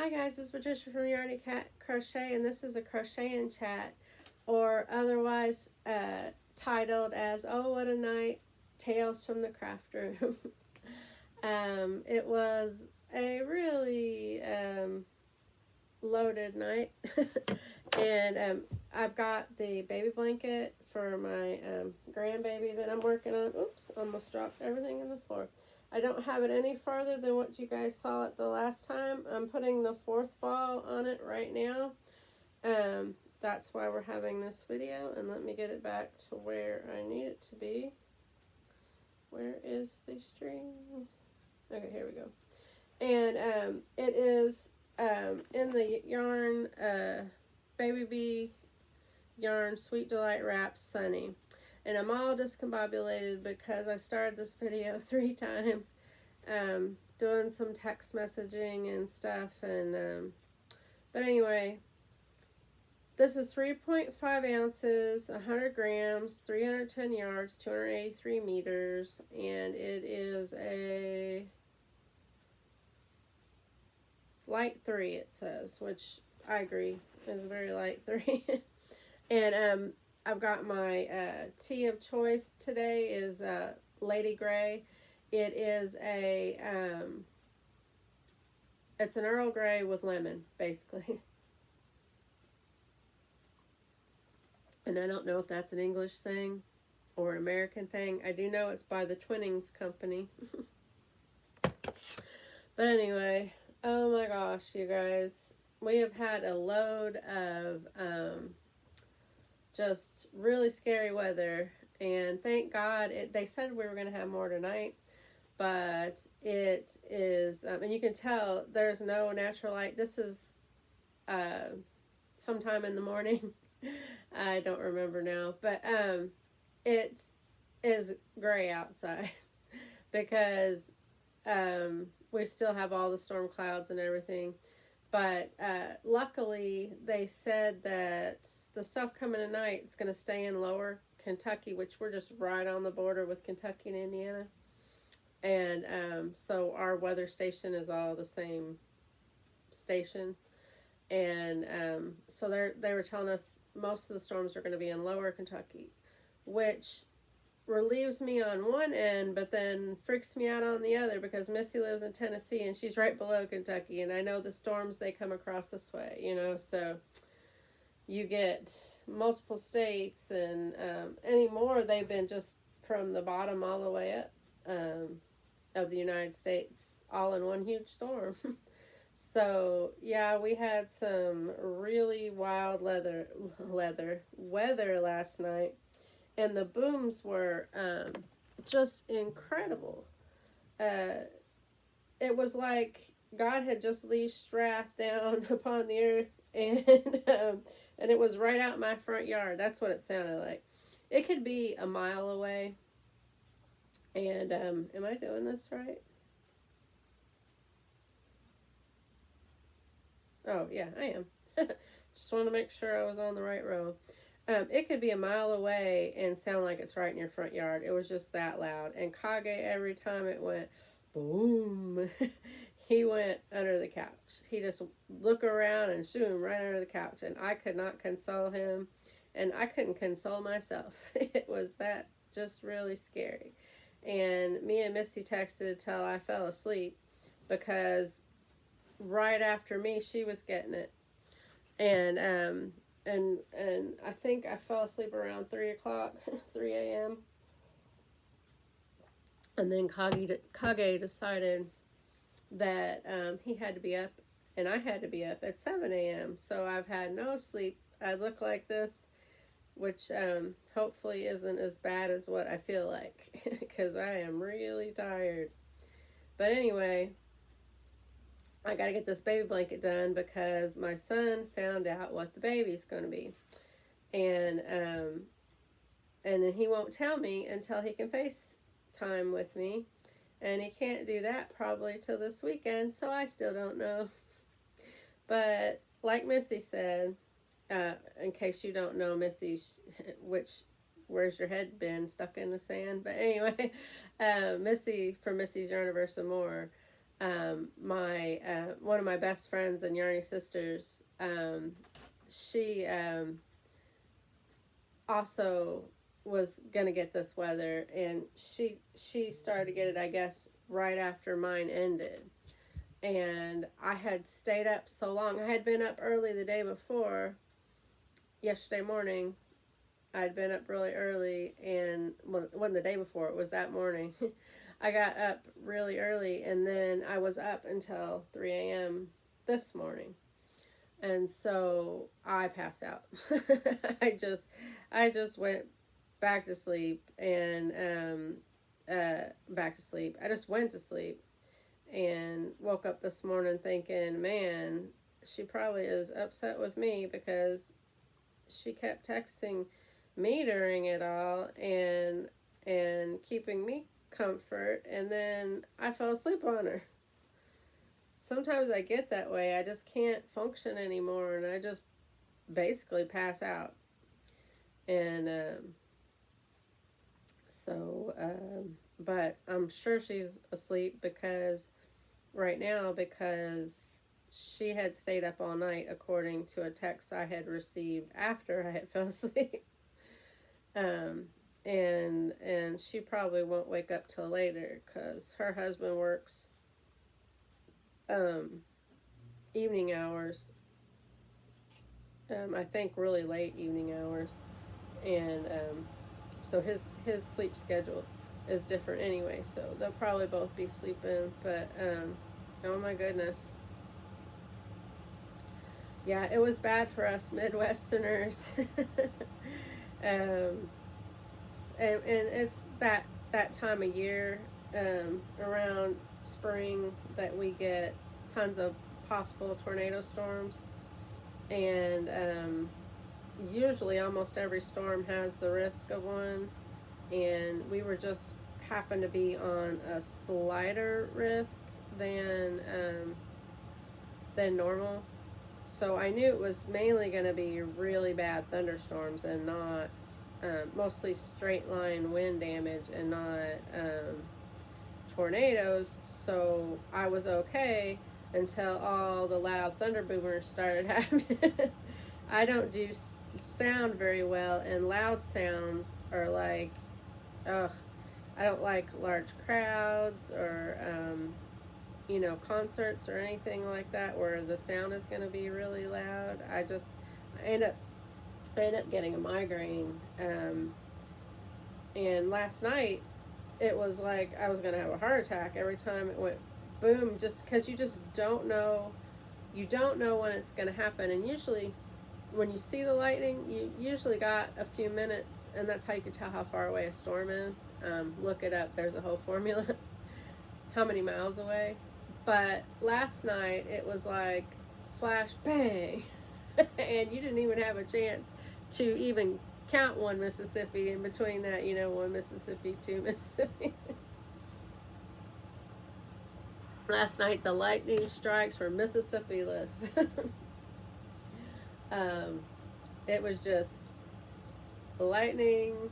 Hi guys, this is Patricia from Yarny Cat Crochet, and this is a crochet and chat, or otherwise titled as "Oh What a Night, Tales from the Craft Room." It was a really loaded night, and I've got the baby blanket for my grandbaby that I'm working on. Oops, almost dropped everything in the floor. I don't have it any farther than what you guys saw it the last time. I'm putting the fourth ball on it right now. That's why we're having this video. And let me get it back to where I need it to be. Where is the string? Okay, here we go. And it is in the yarn, Baby Bee yarn Sweet Delight Wrap Sunny. And I'm all discombobulated because I started this video 3 times, doing some text messaging and stuff. And but anyway, this is 3.5 ounces, 100 grams, 310 yards, 283 meters, and it is a light 3, it says, which I agree is a very light 3. And I've got my tea of choice today is Lady Grey. It is a it's an Earl Grey with lemon, basically. And I don't know if that's an English thing or an American thing. I do know it's by the Twinings Company. But anyway, oh my gosh, you guys, we have had a load of just really scary weather, and thank God they said we were going to have more tonight, but it is and you can tell there's no natural light. This is sometime in the morning. I don't remember now, but it is gray outside because we still have all the storm clouds and everything. But luckily, they said that the stuff coming tonight is going to stay in lower Kentucky, which we're just right on the border with Kentucky and Indiana. And so our weather station is all the same station. And so they were telling us most of the storms are going to be in lower Kentucky, which relieves me on one end, but then freaks me out on the other because Missi lives in Tennessee and she's right below Kentucky, and I know the storms, they come across this way, you know, so you get multiple states, and anymore they've been just from the bottom all the way up of the United States all in one huge storm. So yeah, we had some really wild weather last night. And the booms were just incredible. It was like God had just leashed wrath down upon the earth, and it was right out my front yard. That's what it sounded like. It could be a mile away. And am I doing this right? Oh yeah, I am. Just want to make sure I was on the right row. It could be a mile away and sound like it's right in your front yard. It was just that loud. And Kage, every time it went boom, he went under the couch. He just look around and shoot him right under the couch. And I could not console him, and I couldn't console myself. It was that just really scary. And me and Missi texted till I fell asleep because right after me, she was getting it. And I think I fell asleep around 3 o'clock, 3 a.m. And then Kage decided that he had to be up, and I had to be up at 7 a.m. So I've had no sleep. I look like this, which hopefully isn't as bad as what I feel like, because I am really tired. But anyway, I gotta get this baby blanket done because my son found out what the baby's gonna be, and then he won't tell me until he can FaceTime with me, and he can't do that probably till this weekend, so I still don't know. But like Missi said, in case you don't know, Missi, where's your head been, stuck in the sand? But anyway, Missi, for Missi's Yarniverse and More, My one of my best friends and Yarny sisters, she also was gonna get this weather, and she started to get it, I guess, right after mine ended. And I had stayed up so long. I had been up early the day before, yesterday morning. I'd been up really early, and well, it wasn't the day before, it was that morning. I got up really early, and then I was up until 3 a.m. this morning. And so I passed out. I just I just went back to sleep, and back to sleep. I just went to sleep and woke up this morning thinking, man, she probably is upset with me because she kept texting me during it all, and keeping me comfort, and then I fell asleep on her. Sometimes I get that way. I just can't function anymore, and I just basically pass out. And but I'm sure she's asleep because right now, because she had stayed up all night, according to a text I had received after I had fell asleep. um, and she probably won't wake up till later because her husband works evening hours. I think really late evening hours, and so his sleep schedule is different anyway. So they'll probably both be sleeping. But oh my goodness, yeah, it was bad for us Midwesterners. um, and it's that time of year, around spring, that we get tons of possible tornado storms, and usually almost every storm has the risk of one, and we were just happened to be on a slighter risk than normal. So I knew it was mainly going to be really bad thunderstorms and not mostly straight line wind damage and not tornadoes. So I was okay until all the loud thunder boomers started happening. I don't do sound very well, and loud sounds are like, ugh, I don't like large crowds or concerts or anything like that where the sound is going to be really loud. I end up getting a migraine. And last night it was like I was going to have a heart attack every time it went boom, just because you don't know when it's going to happen. And usually when you see the lightning, you usually got a few minutes, and that's how you can tell how far away a storm is. Look it up. There's a whole formula. How many miles away. But last night it was like flash bang, and you didn't even have a chance to even count one Mississippi in between that. One Mississippi, two Mississippi. Last night the lightning strikes were Mississippi-less. It was just lightning,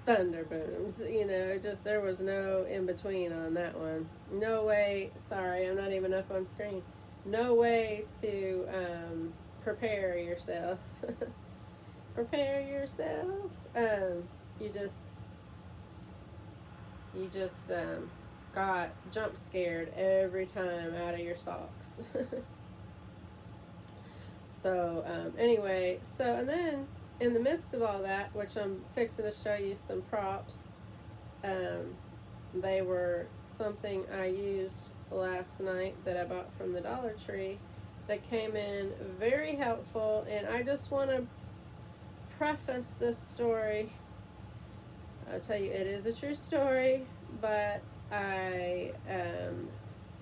thunder booms. There was no in between on that one. No way. Sorry, I'm not even up on screen. No way to prepare yourself. Prepare yourself. You just got jump scared every time out of your socks. So anyway, and then in the midst of all that, which I'm fixing to show you some props, they were something I used last night that I bought from the Dollar Tree that came in very helpful. And I just want to preface this story. I'll tell you, it is a true story, but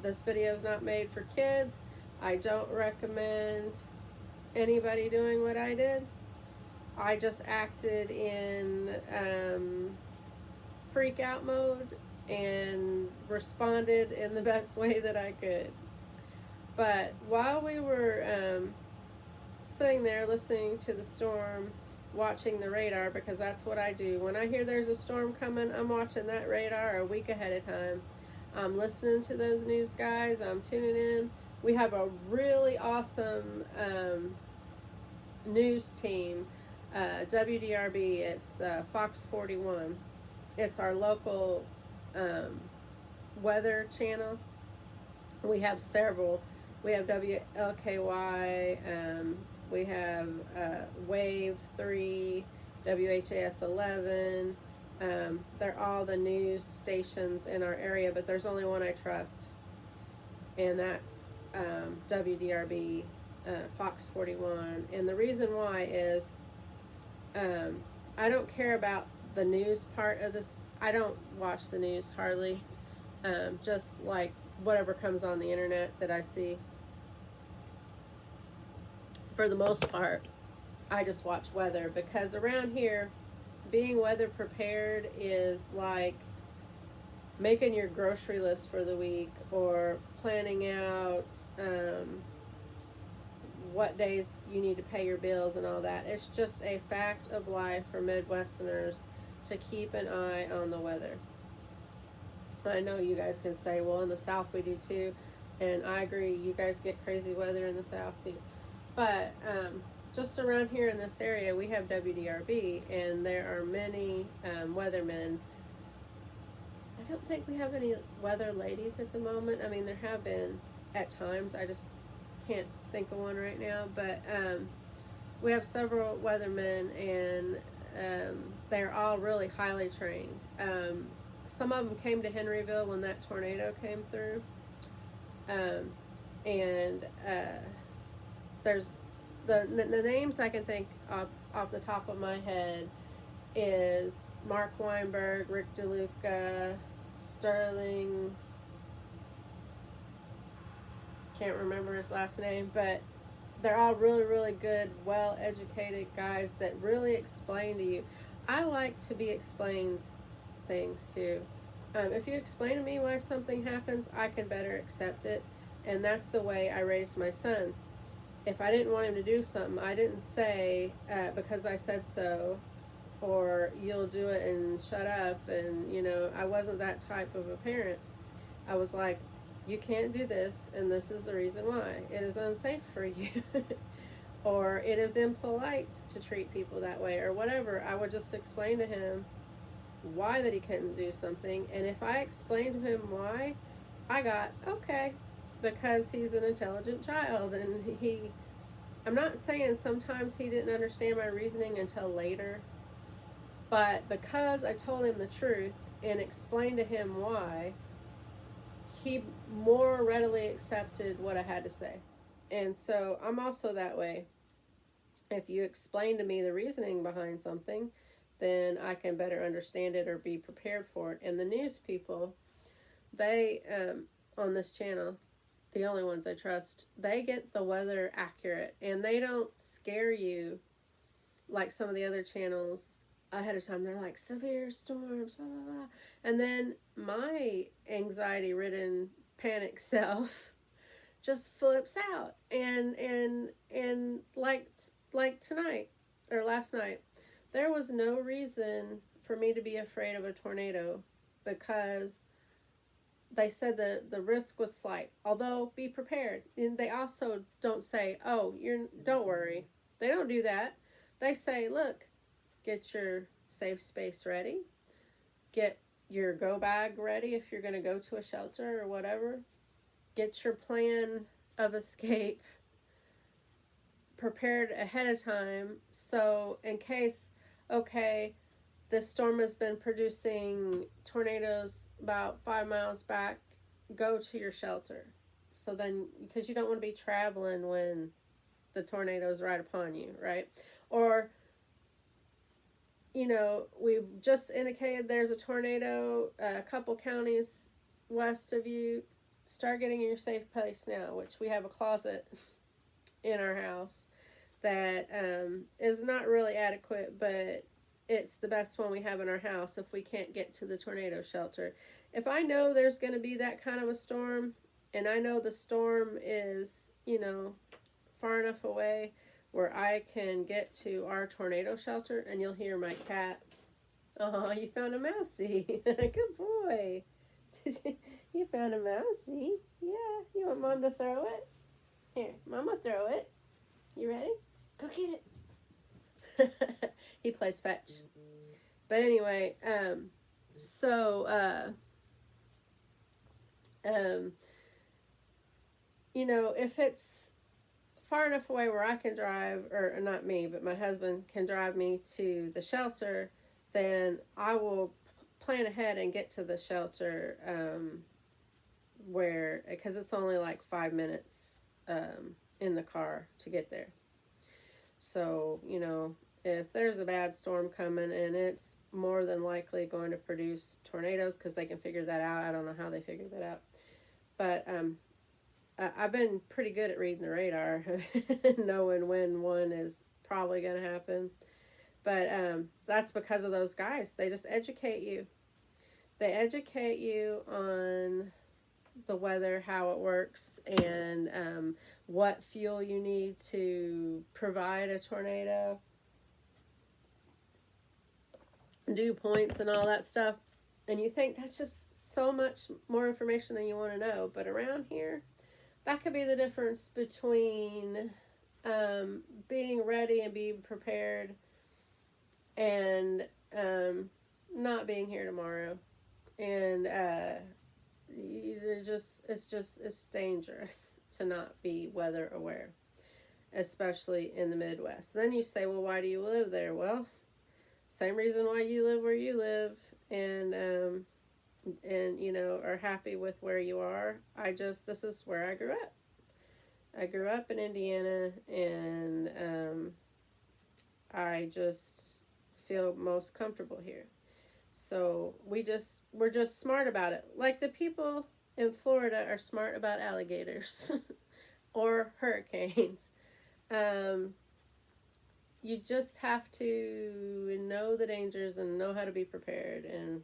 this video is not made for kids. I don't recommend anybody doing what I did. I just acted in freak out mode and responded in the best way that I could. But while we were sitting there listening to the storm, watching the radar, because that's what I do. When I hear there's a storm coming, I'm watching that radar a week ahead of time. I'm listening to those news guys. I'm tuning in. We have a really awesome news team, WDRB. It's Fox 41. It's our local weather channel. We have several. We have WLKY. We have Wave 3, WHAS 11. They're all the news stations in our area, but there's only one I trust, and that's WDRB, Fox 41. And the reason why is I don't care about the news part of this. I don't watch the news hardly, just like whatever comes on the internet that I see. For the most part, I just watch weather, because around here, being weather prepared is like making your grocery list for the week, or planning out what days you need to pay your bills and all that. It's just a fact of life for Midwesterners to keep an eye on the weather. I know you guys can say, well, in the South we do too, and I agree, you guys get crazy weather in the South too. But just around here in this area, we have WDRB, and there are many weathermen. I don't think we have any weather ladies at the moment. I mean, there have been at times. I just can't think of one right now. But we have several weathermen, and they're all really highly trained. Some of them came to Henryville when that tornado came through. And there's the names I can think off the top of my head is Mark Weinberg, Rick DeLuca, Sterling, can't remember his last name, but they're all really, really good, well-educated guys that really explain to you. I like to be explained things too. If you explain to me why something happens, I can better accept it, and that's the way I raised my son. If I didn't want him to do something, I didn't say, because I said so, or you'll do it and shut up, and, you know, I wasn't that type of a parent. I was like, you can't do this, and this is the reason why. It is unsafe for you, or it is impolite to treat people that way, or whatever. I would just explain to him why that he couldn't do something, and if I explained to him why, I got, okay, because he's an intelligent child, and I'm not saying sometimes he didn't understand my reasoning until later, but because I told him the truth and explained to him why, he more readily accepted what I had to say. And so I'm also that way. If you explain to me the reasoning behind something, then I can better understand it or be prepared for it. And the news people, they, on this channel, the only ones I trust, they get the weather accurate, and they don't scare you like some of the other channels ahead of time. They're like, severe storms, blah, blah, blah. And then my anxiety-ridden panic self just flips out. And like tonight, or last night, there was no reason for me to be afraid of a tornado, because they said the risk was slight, although be prepared. And they also don't say, oh, don't worry. They don't do that. They say, look, get your safe space ready. Get your go bag ready if you're going to go to a shelter or whatever. Get your plan of escape prepared ahead of time, so in case, okay, this storm has been producing tornadoes about 5 miles back, go to your shelter. So then, because you don't want to be traveling when the tornado is right upon you, right? Or, you know, we've just indicated there's a tornado a couple counties west of you. Start getting in your safe place now, which we have a closet in our house that is not really adequate, but it's the best one we have in our house if we can't get to the tornado shelter. If I know there's going to be that kind of a storm, and I know the storm is, you know, far enough away where I can get to our tornado shelter, and you'll hear my cat. Oh, you found a mousey. Good boy. You found a mouse, see? Yeah. You want Mom to throw it? Here, Mama throw it. You ready? Go get it. He plays fetch. But anyway, so, you know, if it's far enough away where I can drive, or not me, but my husband can drive me to the shelter, then I will plan ahead and get to the shelter because it's only like 5 minutes in the car to get there. So, you know, if there's a bad storm coming, and it's more than likely going to produce tornadoes, because they can figure that out. I don't know how they figure that out. But I've been pretty good at reading the radar, knowing when one is probably going to happen. But that's because of those guys. They just educate you. They educate you on the weather, how it works, and what fuel you need to provide a tornado, dew points, and all that stuff. And you think that's just so much more information than you want to know. But around here, that could be the difference between being ready and being prepared and not being here tomorrow. And it's dangerous to not be weather aware, especially in the Midwest. Then you say, well, why do you live there? Well, same reason why you live where you live, and you know, are happy with where you are. This is where I grew up. I grew up in Indiana, and I just feel most comfortable here. So we're just smart about it. Like the people in Florida are smart about alligators or hurricanes. You just have to know the dangers and know how to be prepared. And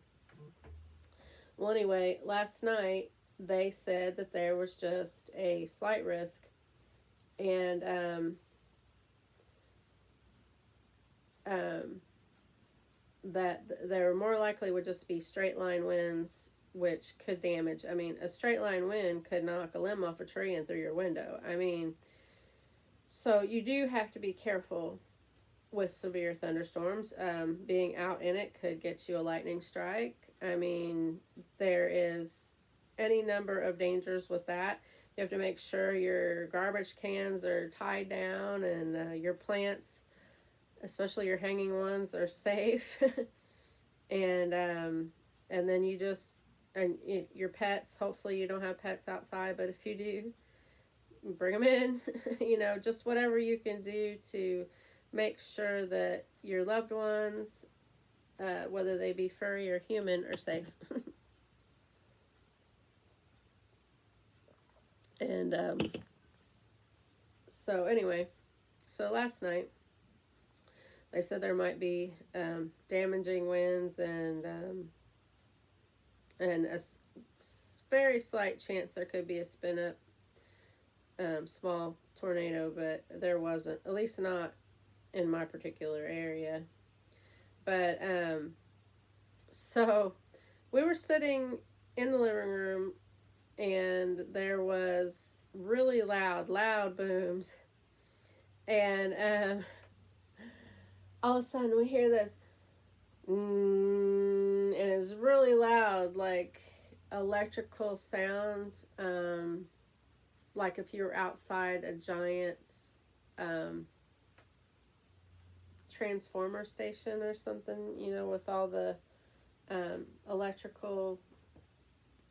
well, anyway, last night they said that there was just a slight risk, and that there more likely would just be straight line winds, which could damage. I mean, a straight line wind could knock a limb off a tree and through your window. I mean, so you do have to be careful with severe thunderstorms. Being out in it could get you a lightning strike. I mean, there is any number of dangers with that. You have to make sure your garbage cans are tied down, and your plants, especially your hanging ones, are safe. and then your pets, hopefully you don't have pets outside, but if you do, bring them in. You know, just whatever you can do to make sure that your loved ones, whether they be furry or human, are safe. And so anyway, so last night they said there might be damaging winds and a very slight chance there could be a spin up small tornado, but there wasn't, at least not in my particular area. But so we were sitting in the living room, and there was really loud booms, and all of a sudden we hear this and it's really loud, like electrical sounds, like if you were outside a giant transformer station or something, you know, with all the electrical,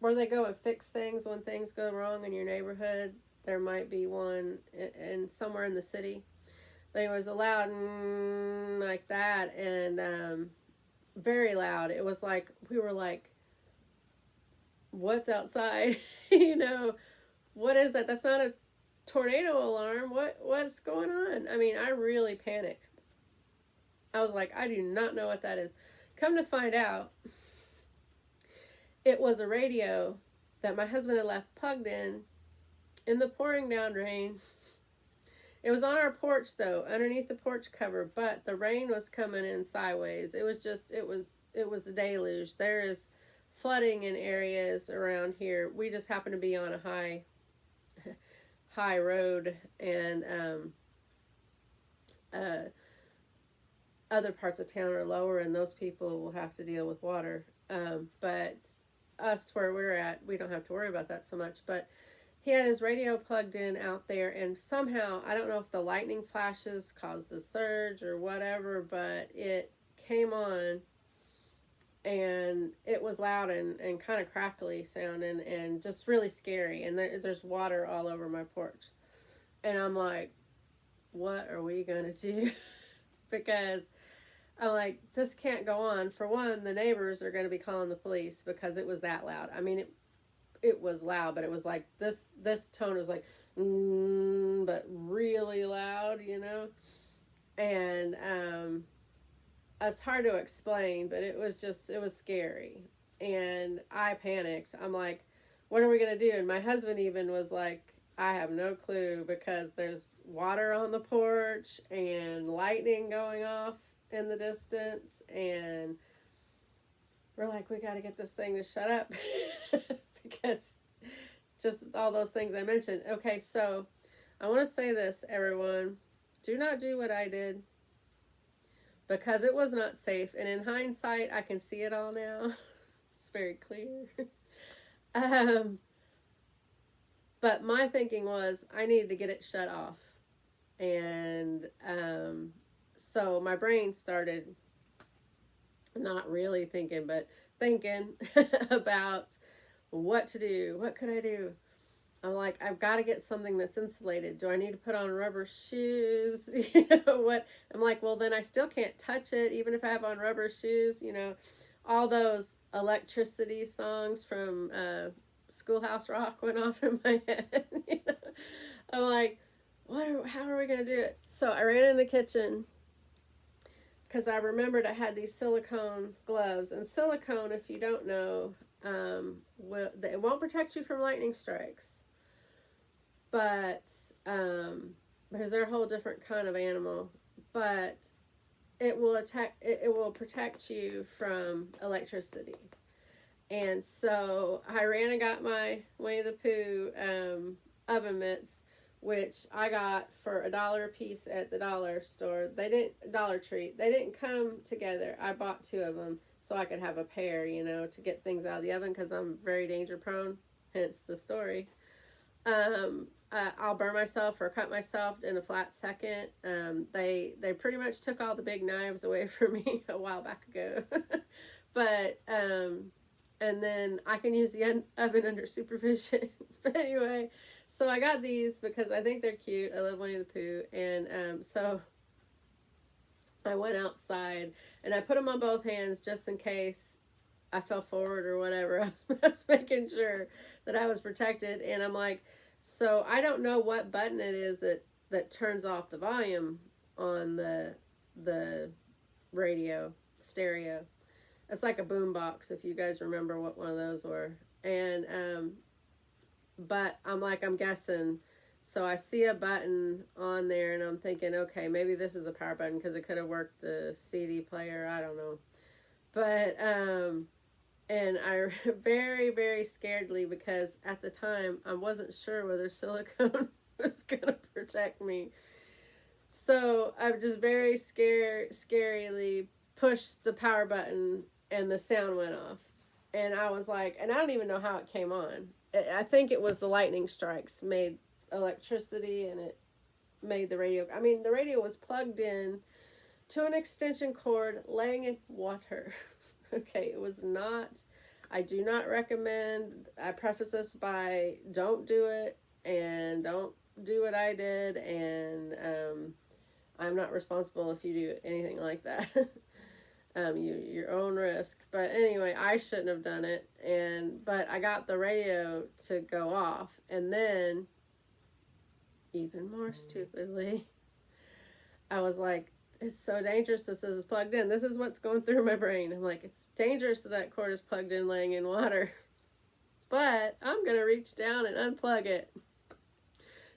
where they go and fix things when things go wrong in your neighborhood. There might be one in somewhere in the city. But it was a loud like that, and very loud. It was like, we were like, what's outside? You know, what is that? That's not a tornado alarm. What's going on? I mean, I really panicked. I was like, I do not know what that is. Come to find out, it was a radio that my husband had left plugged in the pouring down rain. It was on our porch, though, underneath the porch cover, but the rain was coming in sideways. It was a deluge. There is flooding in areas around here. We just happen to be on a high road, and other parts of town are lower, and those people will have to deal with water. But us where we're at, we don't have to worry about that so much. But he had his radio plugged in out there, and somehow, I don't know if the lightning flashes caused a surge or whatever, but it came on, and it was loud and kind of crackly sounding and just really scary. And there's water all over my porch. And I'm like, what are we going to do? Because I'm like, this can't go on. For one, the neighbors are going to be calling the police because it was that loud. I mean, it was loud, but it was like this tone was like, but really loud, you know? And it's hard to explain, but it was scary. And I panicked. I'm like, what are we going to do? And my husband even was like, I have no clue, because there's water on the porch and lightning going off in the distance. And we're like, we got to get this thing to shut up because just all those things I mentioned. Okay, so I want to say this, everyone. Do not do what I did, because it was not safe. And in hindsight, I can see it all now. It's very clear. But my thinking was I needed to get it shut off. And so my brain started not really thinking, but thinking about what to do. What could I do? I'm like, I've got to get something that's insulated. Do I need to put on rubber shoes? You know what? I'm like, well, then I still can't touch it, even if I have on rubber shoes. You know, all those electricity songs from Schoolhouse Rock went off in my head. You know? I'm like, how are we going to do it? So I ran in the kitchen, because I remembered I had these silicone gloves. And silicone, if you don't know, it won't protect you from lightning strikes. But, because they're a whole different kind of animal. But it will protect you from electricity. And so I ran and got my Winnie the Pooh oven mitts, which I got for $1 a piece at the dollar store. Dollar Tree. They didn't come together. I bought 2 of them so I could have a pair, you know, to get things out of the oven, because I'm very danger prone, hence the story. I'll burn myself or cut myself in a flat second. They pretty much took all the big knives away from me a while back ago. But and then I can use the oven under supervision. But anyway, so I got these because I think they're cute. I love Winnie the Pooh. And so I went outside and I put them on both hands just in case I fell forward or whatever. I was making sure that I was protected. And I'm like, so I don't know what button it is that turns off the volume on the radio, stereo. It's like a boom box, if you guys remember what one of those were. And, but I'm like, I'm guessing. So I see a button on there and I'm thinking, okay, maybe this is a power button, because it could have worked the CD player. I don't know. But, and I very, very scaredly, because at the time I wasn't sure whether silicone was going to protect me. So I just very scarily pushed the power button, and the sound went off. And I was like, and I don't even know how it came on. I think it was the lightning strikes made electricity, and it made the radio. I mean, the radio was plugged in to an extension cord laying in water. Okay, it was not, I do not recommend, I preface this by don't do it, and don't do what I did, and I'm not responsible if you do anything like that. Your own risk. But anyway, I shouldn't have done it. But I got the radio to go off, and then, even more stupidly, I was like, it's so dangerous this is plugged in. This is what's going through my brain. I'm like, it's dangerous that cord is plugged in laying in water. But I'm going to reach down and unplug it.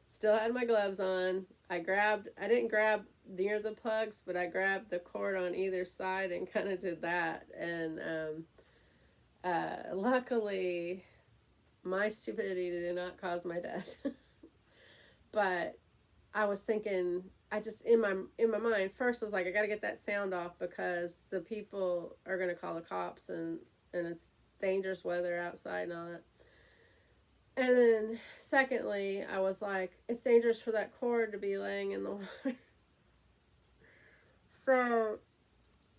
Still had my gloves on. I didn't grab near the plugs, but I grabbed the cord on either side and kind of did that. And Luckily, my stupidity did not cause my death. But I was thinking, I just in my mind first was like, I got to get that sound off because the people are going to call the cops, and it's dangerous weather outside and all that. And then secondly, I was like, it's dangerous for that cord to be laying in the water. So,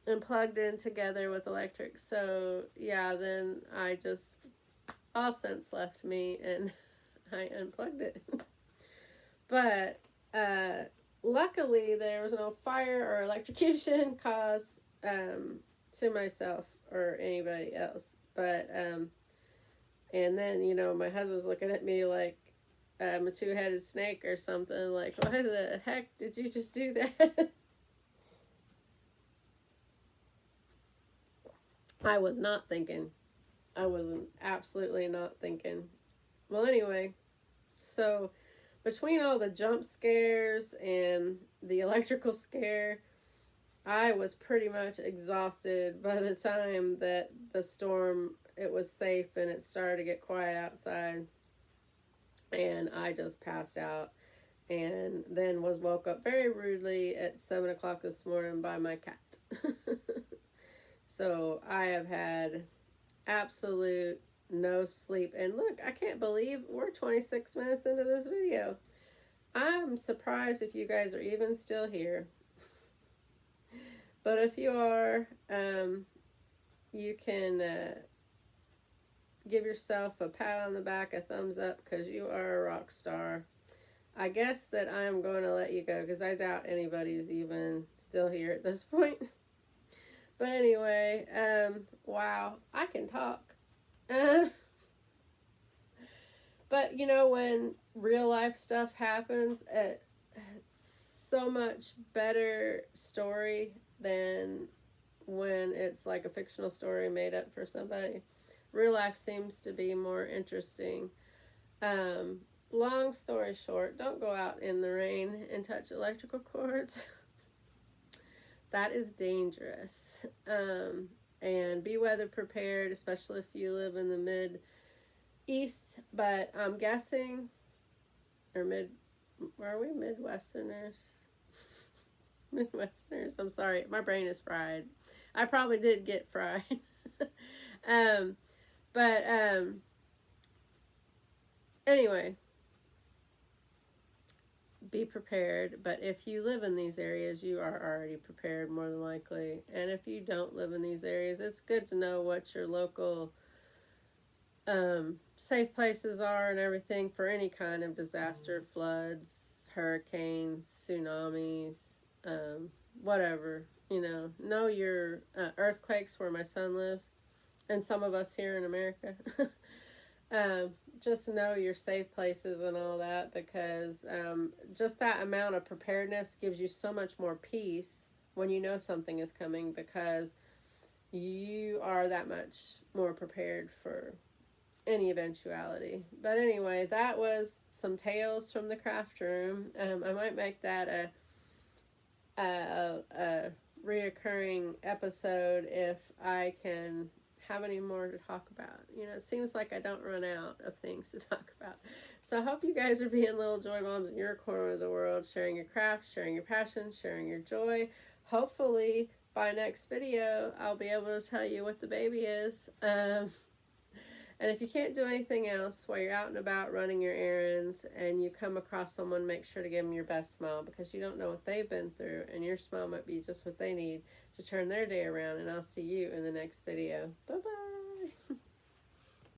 and plugged in together with electric. So yeah, then I just, all sense left me and I unplugged it. But luckily there was no fire or electrocution caused to myself or anybody else. But and then, you know, my husband's looking at me like I'm a two-headed snake or something. Like, why the heck did you just do that? I was not thinking. I wasn't absolutely not thinking. Well, anyway, so between all the jump scares and the electrical scare, I was pretty much exhausted by the time that the storm, it was safe and it started to get quiet outside. And I just passed out and then was woke up very rudely at 7 o'clock this morning by my cat. So I have had absolute no sleep. And look, I can't believe we're 26 minutes into this video. I'm surprised if you guys are even still here. But if you are, you can give yourself a pat on the back, a thumbs up, because you are a rock star. I guess that I'm going to let you go because I doubt anybody's even still here at this point. But anyway, wow, I can talk. But you know, when real life stuff happens, it's so much better story than when it's like a fictional story made up for somebody. Real life seems to be more interesting. Long story short, don't go out in the rain and touch electrical cords. That is dangerous. And be weather prepared, especially if you live in the mid-east. But I'm guessing, or are we Midwesterners? Midwesterners, I'm sorry, my brain is fried. I probably did get fried. But anyway, be prepared. But if you live in these areas, you are already prepared more than likely. And if you don't live in these areas, it's good to know what your local safe places are and everything for any kind of disaster, floods, hurricanes, tsunamis, whatever. You know your earthquakes where my son lives, and some of us here in America. Just know your safe places and all that, because just that amount of preparedness gives you so much more peace when you know something is coming, because you are that much more prepared for any eventuality. But anyway, that was some tales from the craft room. I might make that a reoccurring episode if I can have any more to talk about. You know, it seems like I don't run out of things to talk about. So I hope you guys are being little joy moms in your corner of the world, sharing your craft, sharing your passion, sharing your joy. Hopefully by next video, I'll be able to tell you what the baby is. And if you can't do anything else while you're out and about running your errands and you come across someone, make sure to give them your best smile, because you don't know what they've been through, and your smile might be just what they need to turn their day around. And I'll see you in the next video. Bye-bye.